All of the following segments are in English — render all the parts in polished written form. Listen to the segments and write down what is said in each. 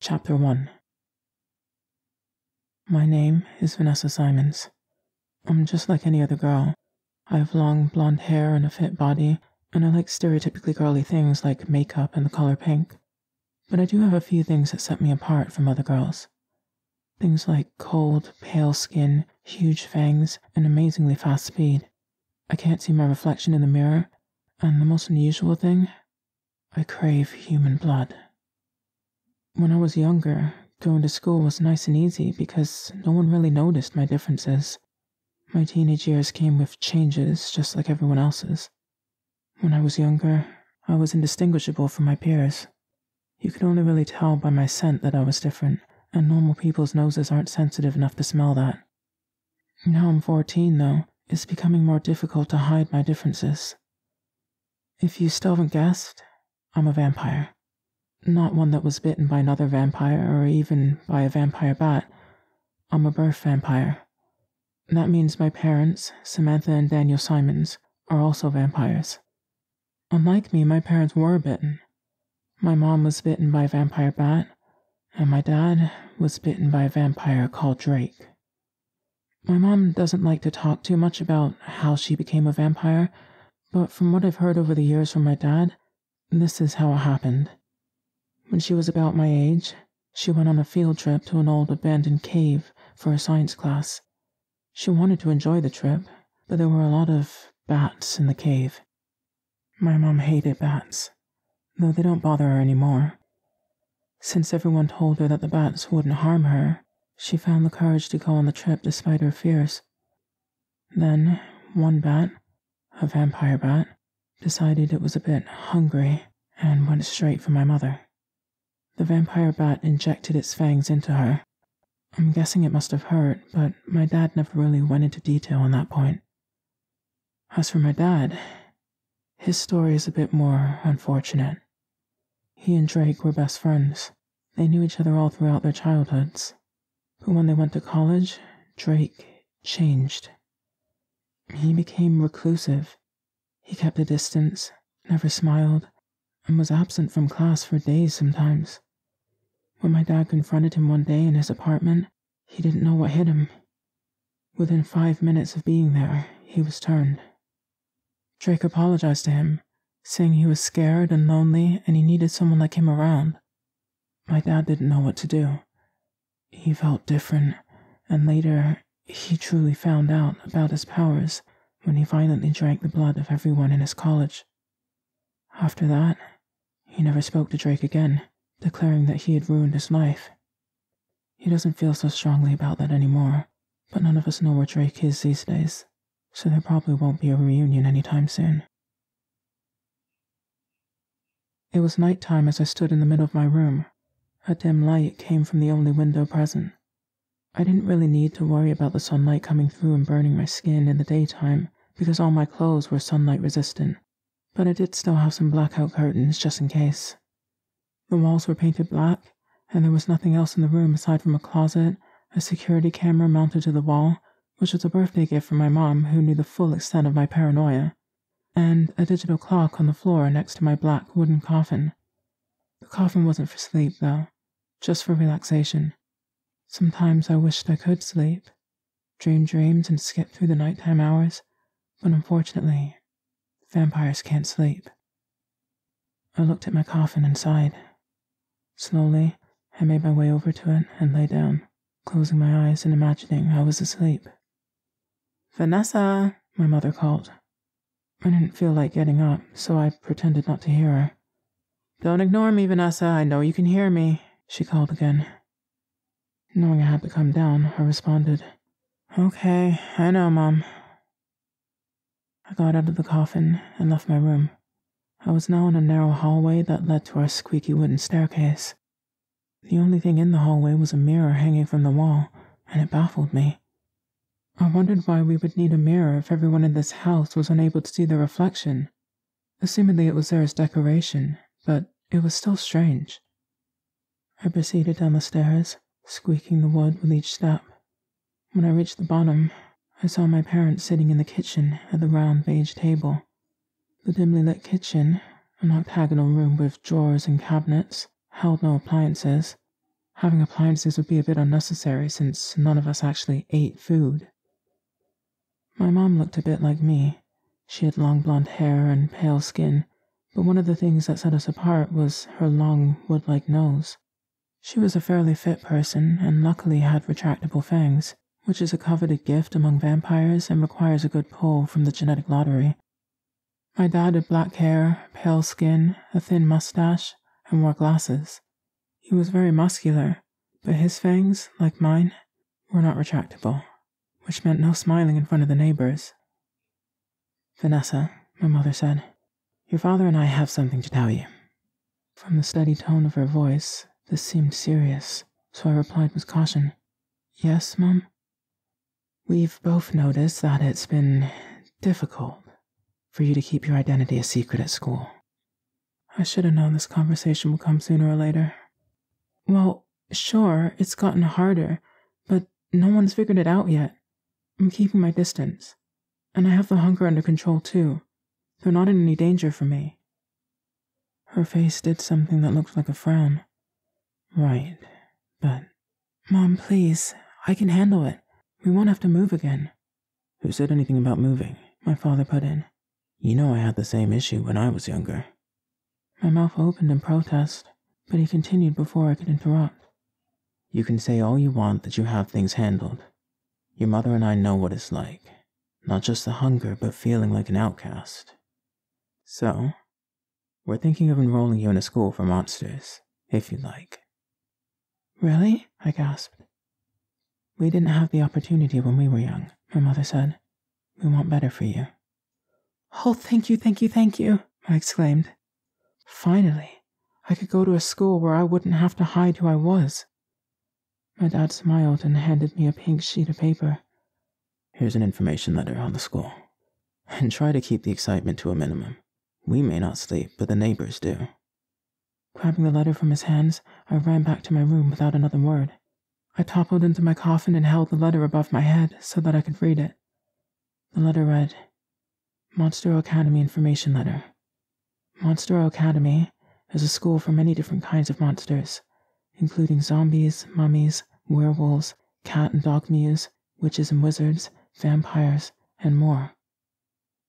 Chapter 1. My name is Vanessa Simons. I'm just like any other girl. I have long blonde hair and a fit body, and I like stereotypically girly things like makeup and the color pink. But I do have a few things that set me apart from other girls. Things like cold, pale skin, huge fangs, and amazingly fast speed. I can't see my reflection in the mirror, and the most unusual thing, I crave human blood. When I was younger, going to school was nice and easy because no one really noticed my differences. My teenage years came with changes just like everyone else's. When I was younger, I was indistinguishable from my peers. You could only really tell by my scent that I was different, and normal people's noses aren't sensitive enough to smell that. Now I'm 14, though, it's becoming more difficult to hide my differences. If you still haven't guessed, I'm a vampire. Not one that was bitten by another vampire or even by a vampire bat. I'm a birth vampire. That means my parents, Samantha and Daniel Simons, are also vampires. Unlike me, my parents were bitten. My mom was bitten by a vampire bat, and my dad was bitten by a vampire called Drake. My mom doesn't like to talk too much about how she became a vampire, but from what I've heard over the years from my dad, this is how it happened. When she was about my age, she went on a field trip to an old abandoned cave for a science class. She wanted to enjoy the trip, but there were a lot of bats in the cave. My mom hated bats, though they don't bother her anymore. Since everyone told her that the bats wouldn't harm her, she found the courage to go on the trip despite her fears. Then, one bat, a vampire bat, decided it was a bit hungry and went straight for my mother. The vampire bat injected its fangs into her. I'm guessing it must have hurt, but my dad never really went into detail on that point. As for my dad, his story is a bit more unfortunate. He and Drake were best friends. They knew each other all throughout their childhoods. But when they went to college, Drake changed. He became reclusive. He kept a distance, never smiled, and was absent from class for days sometimes. When my dad confronted him one day in his apartment, he didn't know what hit him. Within 5 minutes of being there, he was turned. Drake apologized to him, saying he was scared and lonely and he needed someone like him around. My dad didn't know what to do. He felt different, and later, he truly found out about his powers when he violently drank the blood of everyone in his college. After that, he never spoke to Drake again, declaring that he had ruined his life. He doesn't feel so strongly about that anymore, but none of us know where Drake is these days, so there probably won't be a reunion anytime soon. It was nighttime as I stood in the middle of my room. A dim light came from the only window present. I didn't really need to worry about the sunlight coming through and burning my skin in the daytime, because all my clothes were sunlight resistant, but I did still have some blackout curtains just in case. The walls were painted black, and there was nothing else in the room aside from a closet, a security camera mounted to the wall, which was a birthday gift from my mom who knew the full extent of my paranoia, and a digital clock on the floor next to my black wooden coffin. The coffin wasn't for sleep, though, just for relaxation. Sometimes I wished I could sleep, dream dreams and skip through the nighttime hours, but unfortunately, vampires can't sleep. I looked at my coffin and sighed. Slowly, I made my way over to it and lay down, closing my eyes and imagining I was asleep. "Vanessa," my mother called. I didn't feel like getting up, so I pretended not to hear her. "Don't ignore me, Vanessa, I know you can hear me," she called again. Knowing I had to come down, I responded, "Okay, I know, Mom." I got out of the coffin and left my room. I was now in a narrow hallway that led to our squeaky wooden staircase. The only thing in the hallway was a mirror hanging from the wall, and it baffled me. I wondered why we would need a mirror if everyone in this house was unable to see their reflection. Assumedly it was there as decoration, but it was still strange. I proceeded down the stairs, squeaking the wood with each step. When I reached the bottom, I saw my parents sitting in the kitchen at the round beige table. The dimly lit kitchen, an octagonal room with drawers and cabinets, held no appliances, Having appliances would be a bit unnecessary since none of us actually ate food. My mom looked a bit like me. She had long blonde hair and pale skin, but one of the things that set us apart was her long, wood-like nose. She was a fairly fit person and luckily had retractable fangs, which is a coveted gift among vampires and requires a good pull from the genetic lottery. My dad had black hair, pale skin, a thin mustache, and wore glasses. He was very muscular, but his fangs, like mine, were not retractable, which meant no smiling in front of the neighbors. "Vanessa," my mother said, "your father and I have something to tell you." From the steady tone of her voice, this seemed serious, so I replied with caution. "Yes, Mom?" "We've both noticed that it's been difficult for you to keep your identity a secret at school." I should have known this conversation would come sooner or later. "Well, sure, it's gotten harder, but no one's figured it out yet. I'm keeping my distance, and I have the hunger under control too. They're not in any danger for me." Her face did something that looked like a frown. "Right, but..." "Mom, please, I can handle it. We won't have to move again." "Who said anything about moving?" my father put in. "You know I had the same issue when I was younger." My mouth opened in protest, but he continued before I could interrupt. "You can say all you want that you have things handled. Your mother and I know what it's like. Not just the hunger, but feeling like an outcast. So, we're thinking of enrolling you in a school for monsters, if you'd like." "Really?" I gasped. "We didn't have the opportunity when we were young," my mother said. "We want better for you." "Oh, thank you, thank you, thank you," I exclaimed. Finally, I could go to a school where I wouldn't have to hide who I was. My dad smiled and handed me a pink sheet of paper. "Here's an information letter on the school. And try to keep the excitement to a minimum. We may not sleep, but the neighbors do." Grabbing the letter from his hands, I ran back to my room without another word. I toppled into my coffin and held the letter above my head so that I could read it. The letter read, "Monstero Academy Information Letter. Monstero Academy is a school for many different kinds of monsters, including zombies, mummies, werewolves, cat and dog mews, witches and wizards, vampires, and more."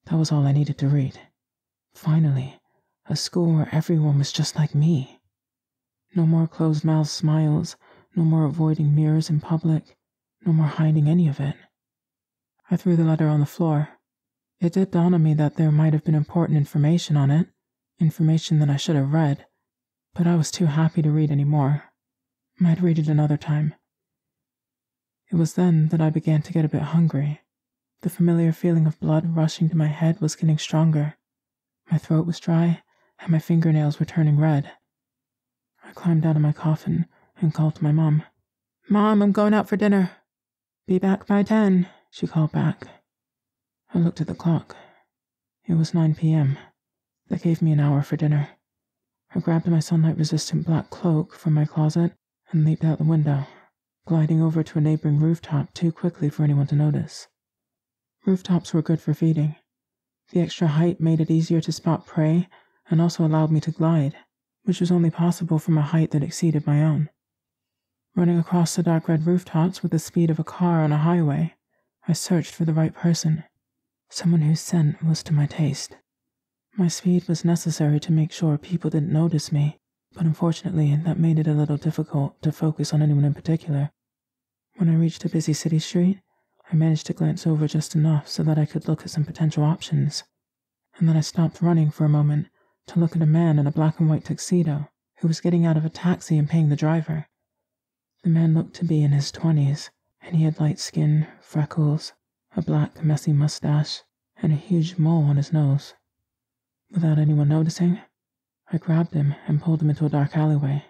That was all I needed to read. Finally, a school where everyone was just like me. No more closed-mouthed smiles, no more avoiding mirrors in public, no more hiding any of it. I threw the letter on the floor. It did dawn on me that there might have been important information on it, information that I should have read, but I was too happy to read any more. I'd read it another time. It was then that I began to get a bit hungry. The familiar feeling of blood rushing to my head was getting stronger. My throat was dry, and my fingernails were turning red. I climbed out of my coffin and called to my mom. "Mom, I'm going out for dinner." "Be back by 10, she called back. I looked at the clock. It was 9 p.m. That gave me an hour for dinner. I grabbed my sunlight-resistant black cloak from my closet and leaped out the window, gliding over to a neighboring rooftop too quickly for anyone to notice. Rooftops were good for feeding. The extra height made it easier to spot prey and also allowed me to glide, which was only possible from a height that exceeded my own. Running across the dark red rooftops with the speed of a car on a highway, I searched for the right person, someone whose scent was to my taste. My speed was necessary to make sure people didn't notice me, but unfortunately that made it a little difficult to focus on anyone in particular. When I reached a busy city street, I managed to glance over just enough so that I could look at some potential options, and then I stopped running for a moment to look at a man in a black and white tuxedo who was getting out of a taxi and paying the driver. The man looked to be in his 20s, and he had light skin, freckles, a black, messy mustache, and a huge mole on his nose. Without anyone noticing, I grabbed him and pulled him into a dark alleyway.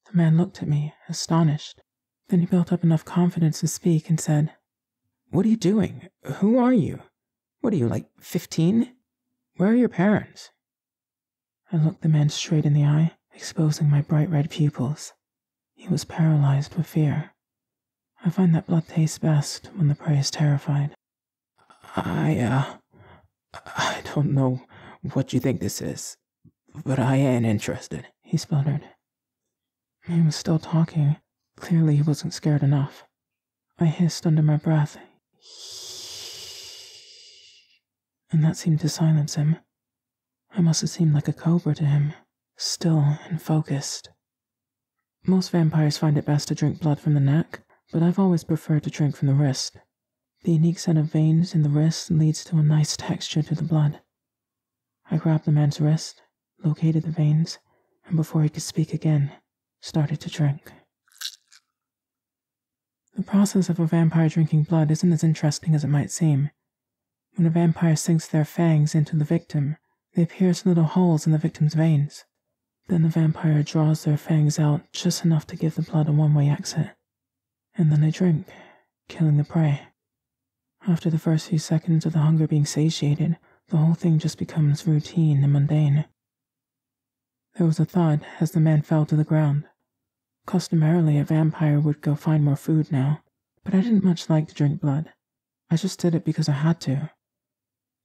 The man looked at me, astonished. Then he built up enough confidence to speak and said, "What are you doing? Who are you? What are you, like 15? Where are your parents?" I looked the man straight in the eye, exposing my bright red pupils. He was paralyzed with fear. I find that blood tastes best when the prey is terrified. I don't know what you think this is, but I ain't interested," he spluttered. He was still talking. Clearly he wasn't scared enough. I hissed under my breath, and that seemed to silence him. I must have seemed like a cobra to him, still and focused. Most vampires find it best to drink blood from the neck, but I've always preferred to drink from the wrist. The unique set of veins in the wrist leads to a nice texture to the blood. I grabbed the man's wrist, located the veins, and before he could speak again, started to drink. The process of a vampire drinking blood isn't as interesting as it might seem. When a vampire sinks their fangs into the victim, they pierce little holes in the victim's veins. Then the vampire draws their fangs out just enough to give the blood a one-way exit. And then they drink, killing the prey. After the first few seconds of the hunger being satiated, the whole thing just becomes routine and mundane. There was a thud as the man fell to the ground. Customarily, a vampire would go find more food now, but I didn't much like to drink blood. I just did it because I had to.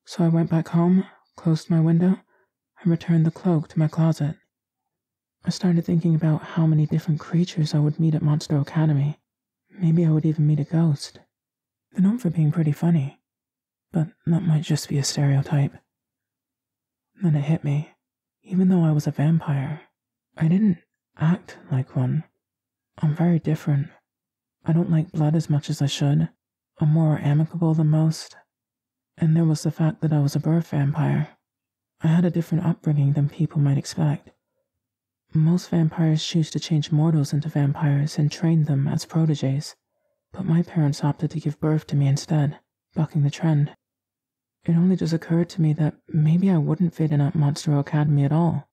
So I went back home, closed my window, and returned the cloak to my closet. I started thinking about how many different creatures I would meet at Monstero Academy. Maybe I would even meet a ghost. They're known for being pretty funny, but that might just be a stereotype. Then it hit me. Even though I was a vampire, I didn't act like one. I'm very different. I don't like blood as much as I should. I'm more amicable than most. And there was the fact that I was a birth vampire. I had a different upbringing than people might expect. Most vampires choose to change mortals into vampires and train them as protégés, but my parents opted to give birth to me instead, bucking the trend. It only just occurred to me that maybe I wouldn't fit in at Monstero Academy at all.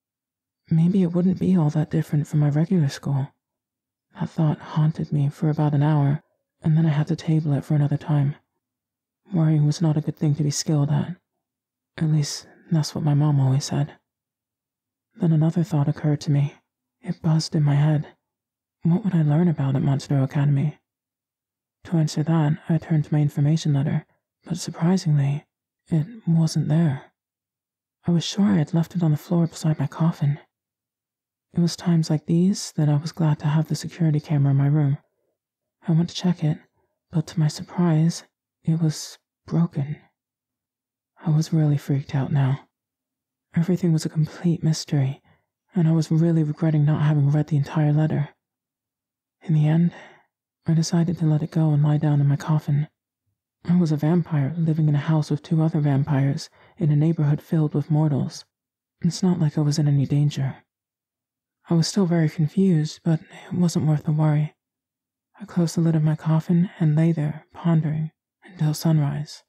Maybe it wouldn't be all that different from my regular school. That thought haunted me for about an hour, and then I had to table it for another time. Worrying was not a good thing to be skilled at. At least, that's what my mom always said. Then another thought occurred to me. It buzzed in my head. What would I learn about at Monstero Academy? To answer that, I turned to my information letter, but surprisingly, it wasn't there. I was sure I had left it on the floor beside my coffin. It was times like these that I was glad to have the security camera in my room. I went to check it, but to my surprise, it was broken. I was really freaked out now. Everything was a complete mystery, and I was really regretting not having read the entire letter. In the end, I decided to let it go and lie down in my coffin. I was a vampire living in a house with 2 other vampires in a neighborhood filled with mortals. It's not like I was in any danger. I was still very confused, but it wasn't worth the worry. I closed the lid of my coffin and lay there, pondering, until sunrise.